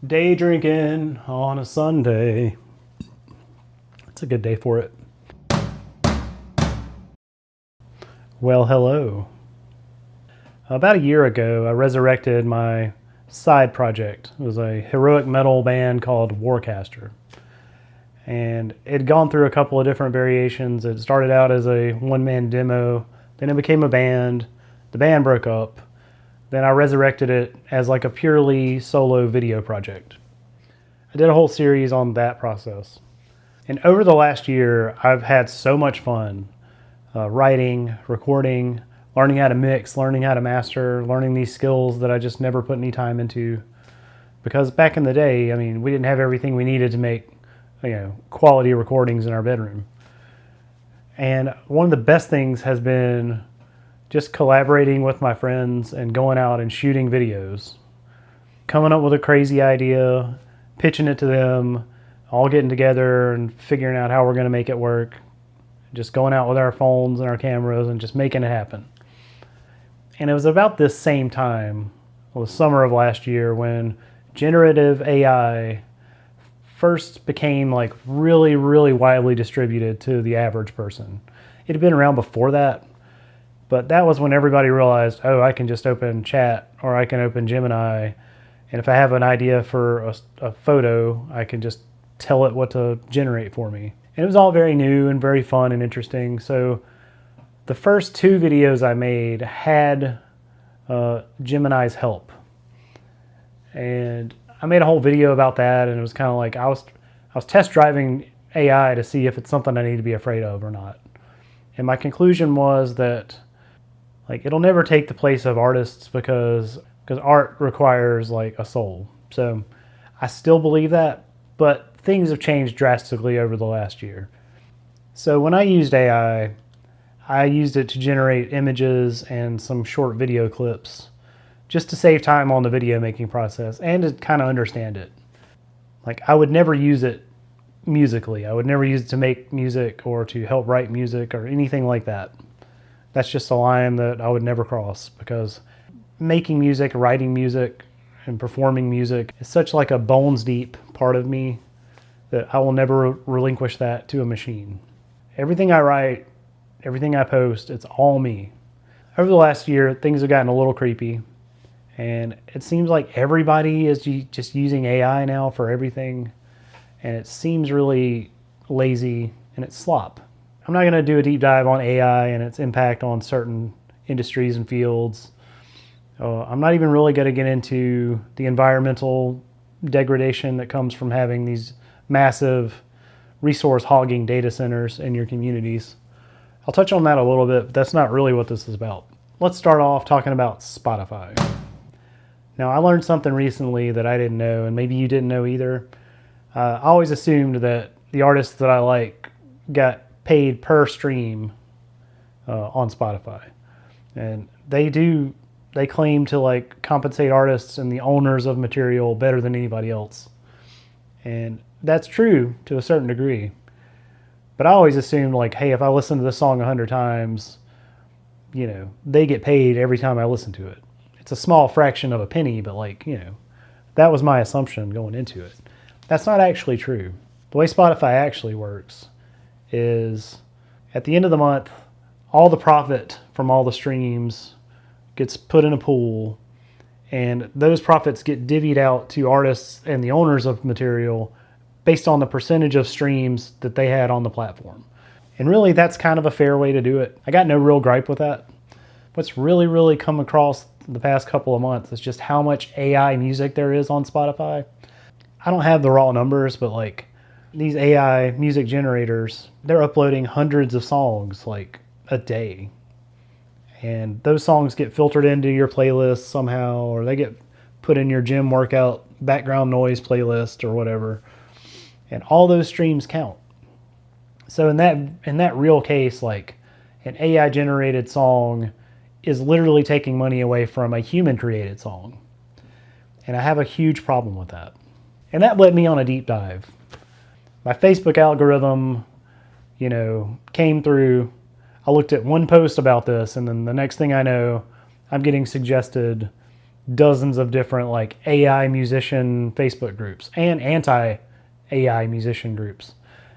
Day drinking on a Sunday. It's a good day for it. Well, hello. About a year ago, I resurrected my side project. It was a heroic metal band called Warcaster. And it had gone through a couple of different variations. It started out as a one-man demo, then it became a band. The band broke up. Then I resurrected it as like a purely solo video project. I did a whole series on that process. And over the last year, I've had so much fun writing, recording, learning how to mix, learning how to master, learning these skills that I just never put any time into. Because back in the day, we didn't have everything we needed to make, quality recordings in our bedroom. And one of the best things has been just collaborating with my friends and going out and shooting videos, coming up with a crazy idea, pitching it to them, all getting together and figuring out how we're going to make it work. Just going out with our phones and our cameras and just making it happen. And it was about this same time, well, the summer of last year, when generative AI first became like really, really widely distributed to the average person. It had been around before that, but that was when everybody realized, oh, I can just open chat or I can open Gemini. And if I have an idea for a photo, I can just tell it what to generate for me. And it was all very new and very fun and interesting. So the first two videos I made had Gemini's help. And I made a whole video about that, and it was kind of like I was test driving AI to see if it's something I need to be afraid of or not. And my conclusion was that it'll never take the place of artists because art requires like a soul. So I still believe that, but things have changed drastically over the last year. So when I used AI, I used it to generate images and some short video clips just to save time on the video making process and to kind of understand it. I would never use it musically. I would never use it to make music or to help write music or anything like that. That's just a line that I would never cross, because making music, writing music, and performing music is such like a bones deep part of me that I will never relinquish that to a machine. Everything I write, everything I post, it's all me. Over the last year, things have gotten a little creepy, and it seems like everybody is just using AI now for everything, and it seems really lazy and it's slop. I'm not going to do a deep dive on AI and its impact on certain industries and fields. I'm not even really going to get into the environmental degradation that comes from having these massive resource hogging data centers in your communities. I'll touch on that a little bit, but that's not really what this is about. Let's start off talking about Spotify. Now, I learned something recently that I didn't know, and maybe you didn't know either. I always assumed that the artists that I like got paid per stream on Spotify. And they claim to compensate artists and the owners of material better than anybody else. And that's true to a certain degree. But I always assumed hey, if I listen to this song 100 times, they get paid every time I listen to it. It's a small fraction of a penny, but that was my assumption going into it. That's not actually true. The way Spotify actually works is at the end of the month, all the profit from all the streams gets put in a pool, and those profits get divvied out to artists and the owners of material based on the percentage of streams that they had on the platform. And really, that's kind of a fair way to do it. I got no real gripe with that. What's really, really come across the past couple of months is just how much AI music there is on Spotify. I don't have the raw numbers, but these AI music generators, they're uploading hundreds of songs a day. And those songs get filtered into your playlist somehow, or they get put in your gym workout background noise playlist or whatever. And all those streams count. So in that real case, an AI generated song is literally taking money away from a human created song. And I have a huge problem with that. And that led me on a deep dive. My Facebook algorithm, came through. I looked at one post about this, and then the next thing I know, I'm getting suggested dozens of different like AI musician Facebook groups and anti-AI musician groups.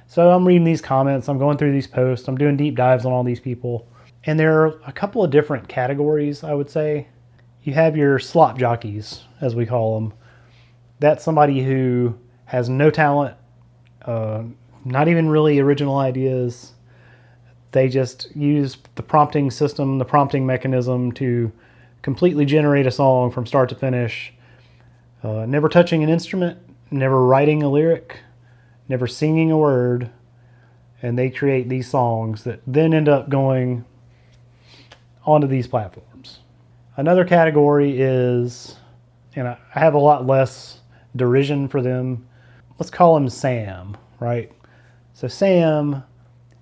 So I'm reading these comments, I'm going through these posts, I'm doing deep dives on all these people. And there are a couple of different categories, I would say. You have your slop jockeys, as we call them. That's somebody who has no talent, not even really original ideas. They just use the prompting system, the prompting mechanism to completely generate a song from start to finish. Never touching an instrument, never writing a lyric, never singing a word. And they create these songs that then end up going onto these platforms. Another category is, and I have a lot less derision for them, let's call him Sam, right? So Sam,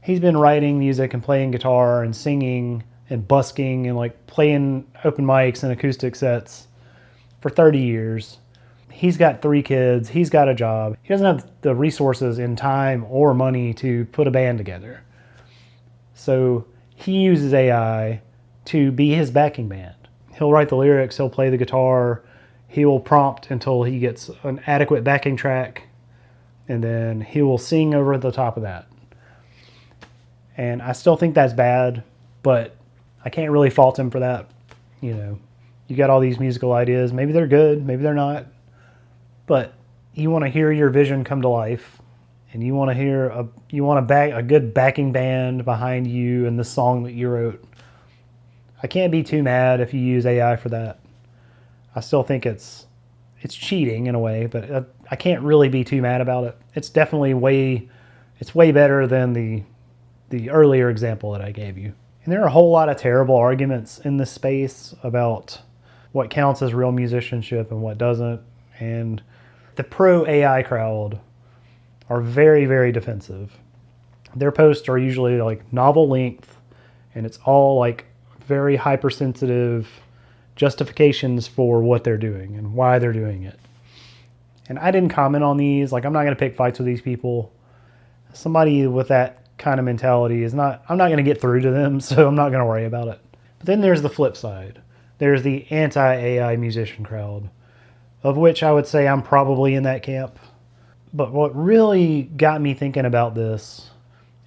he's been writing music and playing guitar and singing and busking and like playing open mics and acoustic sets for 30 years. He's got 3 kids, he's got a job. He doesn't have the resources in time or money to put a band together. So he uses AI to be his backing band. He'll write the lyrics, he'll play the guitar, he will prompt until he gets an adequate backing track, and then he will sing over the top of that. And I still think that's bad, but I can't really fault him for that. You know, you got all these musical ideas, maybe they're good, maybe they're not, but you want to hear your vision come to life, and you want to hear a good backing band behind you and the song that you wrote. I can't be too mad if you use AI for that. I still think it's cheating in a way, but I can't really be too mad about it. It's definitely way better than the earlier example that I gave you. And there are a whole lot of terrible arguments in this space about what counts as real musicianship and what doesn't. And the pro AI crowd are very, very defensive. Their posts are usually like novel length, and it's all like very hypersensitive justifications for what they're doing and why they're doing it. And I didn't comment on these. Like, I'm not going to pick fights with these people. Somebody with that kind of mentality I'm not going to get through to them, so I'm not going to worry about it. But then there's the flip side. There's the anti-AI musician crowd, of which I would say I'm probably in that camp. But what really got me thinking about this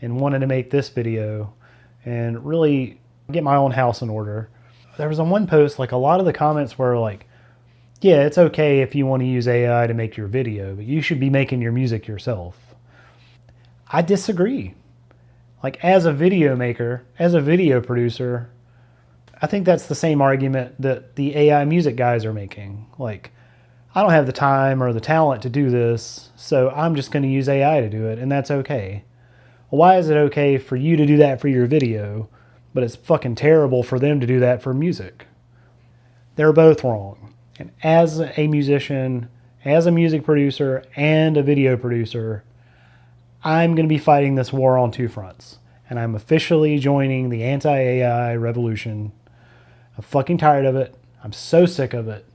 and wanted to make this video and really get my own house in order, there was on one post, like a lot of the comments were like, yeah, it's okay if you want to use AI to make your video, but you should be making your music yourself. I disagree. Like, as a video maker, as a video producer, I think that's the same argument that the AI music guys are making. Like, I don't have the time or the talent to do this, so I'm just going to use AI to do it, and that's okay. Well, why is it okay for you to do that for your video, but it's fucking terrible for them to do that for music? They're both wrong. And as a musician, as a music producer, and a video producer, I'm going to be fighting this war on 2 fronts. And I'm officially joining the anti-AI revolution. I'm fucking tired of it. I'm so sick of it.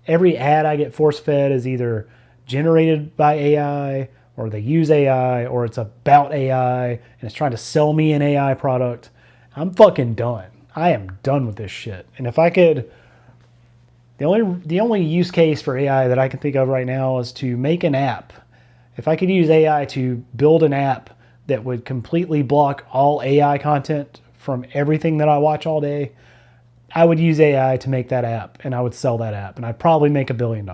Every ad I get force-fed is either generated by AI, or they use AI, or it's about AI, and it's trying to sell me an AI product. I'm fucking done. I am done with this shit. And if I could, the only use case for AI that I can think of right now is to make an app. If I could use AI to build an app that would completely block all AI content from everything that I watch all day, I would use AI to make that app, and I would sell that app, and I'd probably make $1 billion.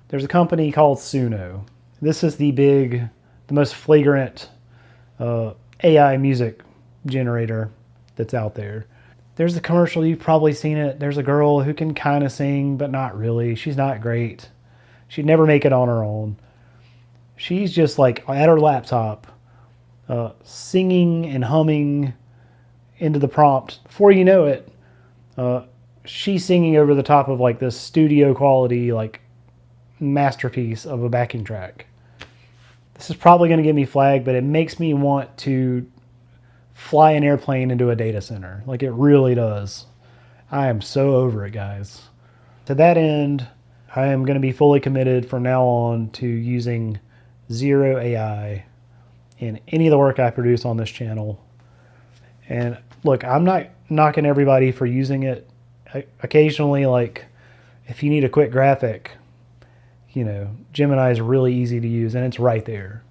There's a company called Suno. This is the most flagrant AI music generator that's out there. There's a commercial, you've probably seen it. There's a girl who can kind of sing, but not really. She's not great. She'd never make it on her own. She's just like at her laptop, singing and humming into the prompt. Before you know it, she's singing over the top of like this studio quality, like masterpiece of a backing track. This is probably going to get me flagged, but it makes me want to fly an airplane into a data center. Like, it really does. I am so over it, guys. To that end, I am going to be fully committed from now on to using zero AI in any of the work I produce on this channel. And look, I'm not knocking everybody for using it. Occasionally, like, If you need a quick graphic, Gemini is really easy to use and it's right there.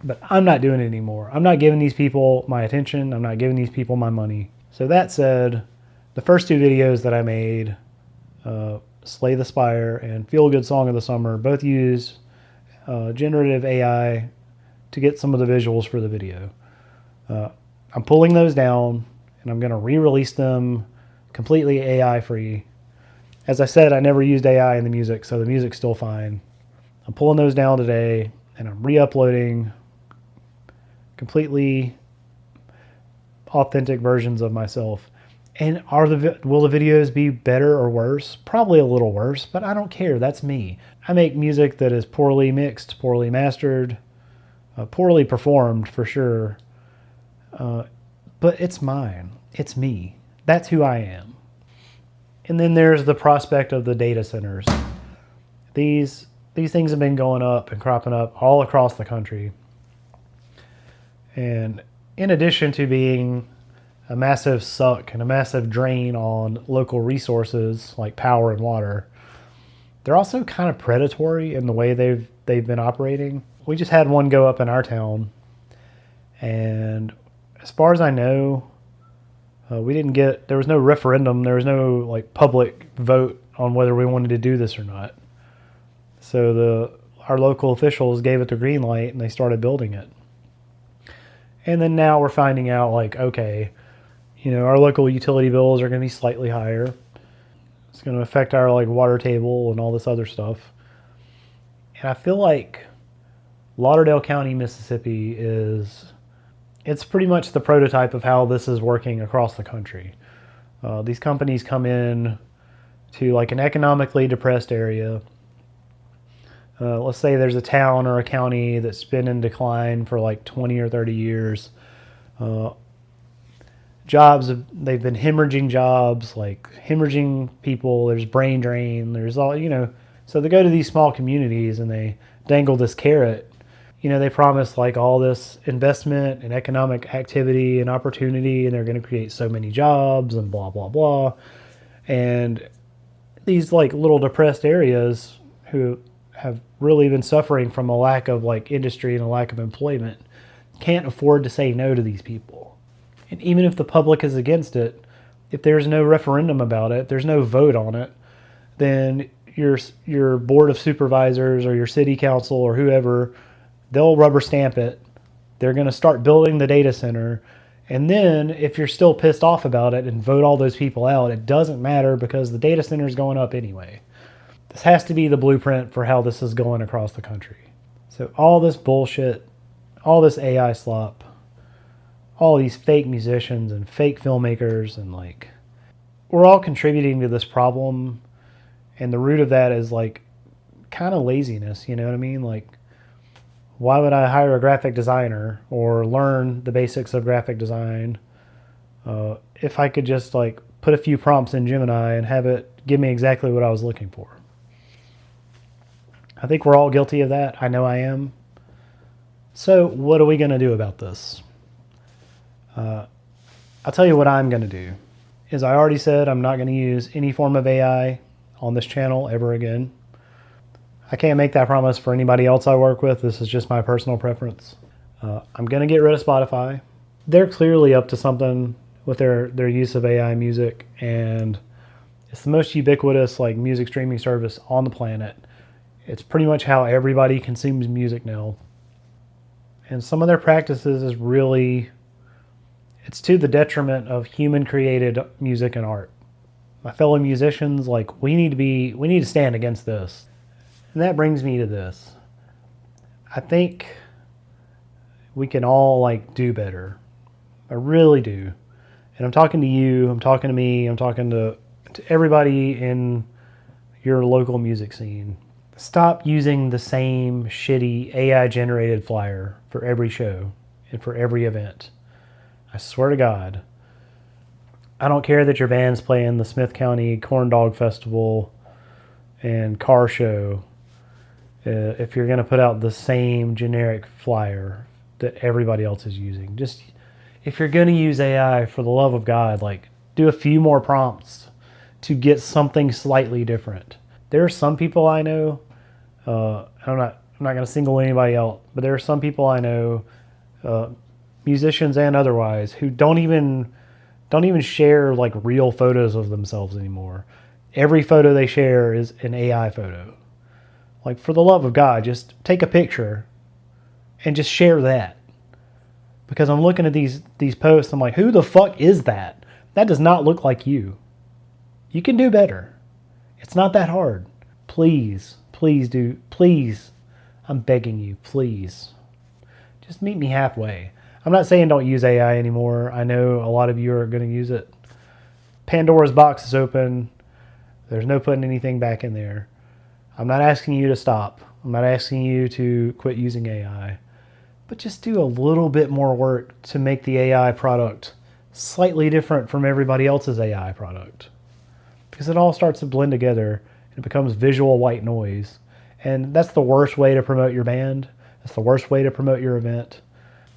But I'm not doing it anymore. I'm not giving these people my attention. I'm not giving these people my money. So that said, the first two videos that I made, Slay the Spire and Feel Good Song of the Summer, both use generative AI to get some of the visuals for the video. I'm pulling those down and I'm going to re-release them completely AI free. As I said, I never used AI in the music, so the music's still fine. I'm pulling those down today and I'm re-uploading completely authentic versions of myself. And will the videos be better or worse? Probably a little worse, but I don't care. That's me. I make music that is poorly mixed, poorly mastered, poorly performed for sure. But it's mine. It's me. That's who I am. And then there's the prospect of the data centers. These things have been going up and cropping up all across the country. And in addition to being a massive suck and a massive drain on local resources like power and water, they're also kind of predatory in the way they've been operating. We just had one go up in our town, and as far as I know, there was no referendum, there was no public vote on whether we wanted to do this or not. So our local officials gave it the green light and they started building it. And then now we're finding out okay, our local utility bills are going to be slightly higher. It's going to affect our water table and all this other stuff. And I feel like Lauderdale County, Mississippi it's pretty much the prototype of how this is working across the country. These companies come in to an economically depressed area. Let's say there's a town or a county that's been in decline for 20 or 30 years. Jobs, they've been hemorrhaging jobs, hemorrhaging people. There's brain drain. There's all, so they go to these small communities and they dangle this carrot. They promise all this investment and economic activity and opportunity, and they're going to create so many jobs and blah, blah, blah. And these little depressed areas who have really been suffering from a lack of industry and a lack of employment can't afford to say no to these people. And even if the public is against it, if there's no referendum about it, there's no vote on it, then your board of supervisors or your city council or whoever, they'll rubber stamp it. They're going to start building the data center. And then if you're still pissed off about it and vote all those people out, it doesn't matter because the data center is going up anyway. This has to be the blueprint for how this is going across the country. So all this bullshit, all this AI slop, all these fake musicians and fake filmmakers, and we're all contributing to this problem. And the root of that is kind of laziness, you know what I mean? Why would I hire a graphic designer or learn the basics of graphic design if I could just put a few prompts in Gemini and have it give me exactly what I was looking for? I think we're all guilty of that. I know I am. So what are we going to do about this? I'll tell you what I'm going to do. As I already said, I'm not going to use any form of AI on this channel ever again. I can't make that promise for anybody else I work with. This is just my personal preference. I'm going to get rid of Spotify. They're clearly up to something with their use of AI music, and it's the most ubiquitous music streaming service on the planet. It's pretty much how everybody consumes music now. And some of their practices is really, it's to the detriment of human-created music and art. My fellow musicians, we need to stand against this. And that brings me to this. I think we can all do better. I really do. And I'm talking to you, I'm talking to me, I'm talking to everybody in your local music scene. Stop using the same shitty AI-generated flyer for every show and for every event. I swear to God. I don't care that your band's playing the Smith County Corn Dog Festival and car show. If you're going to put out the same generic flyer that everybody else is using. Just, if you're going to use AI, for the love of God, do a few more prompts to get something slightly different. There are some people I know, I'm not going to single anybody out, but there are some people I know, musicians and otherwise, who don't even share like real photos of themselves anymore. Every photo they share is an AI photo. Like, for the love of God, just take a picture and just share that. Because I'm looking at these posts, I'm like, who the fuck is that? That does not look like you. You can do better. It's not that hard. Please, please. I'm begging you, please. Just meet me halfway. I'm not saying don't use AI anymore. I know a lot of you are going to use it. Pandora's box is open. There's no putting anything back in there. I'm not asking you to stop. I'm not asking you to quit using AI. But just do a little bit more work to make the AI product slightly different from everybody else's AI product. Because it all starts to blend together and it becomes visual white noise. And that's the worst way to promote your band. That's the worst way to promote your event.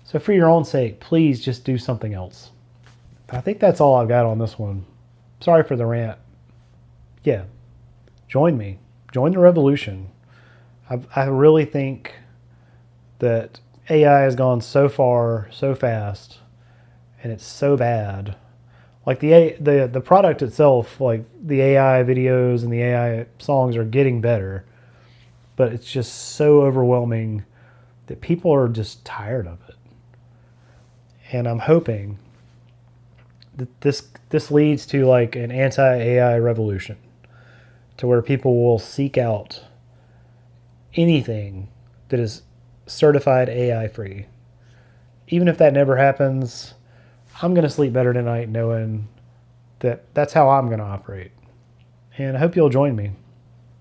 So for your own sake, please just do something else. But I think that's all I've got on this one. Sorry for the rant. Yeah, join me. Join the revolution. I really think that AI has gone so far, so fast, and it's so bad. Like the product itself, like the AI videos and the AI songs are getting better, but it's just so overwhelming that people are just tired of it. And I'm hoping that this leads to like an anti-AI revolution, to where people will seek out anything that is certified AI free. Even if that never happens, I'm going to sleep better tonight knowing that that's how I'm going to operate. And I hope you'll join me.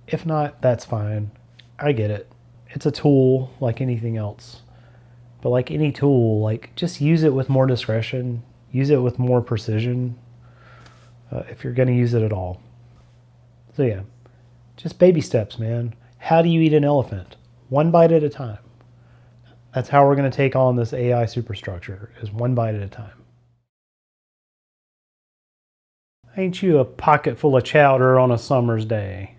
If not, that's fine. I get it. It's a tool like anything else. But like any tool, like just use it with more discretion. Use it with more precision, if you're going to use it at all. So yeah, just baby steps, man. How do you eat an elephant? One bite at a time. That's how we're going to take on this AI superstructure, is one bite at a time. Ain't you a pocket full of chowder on a summer's day?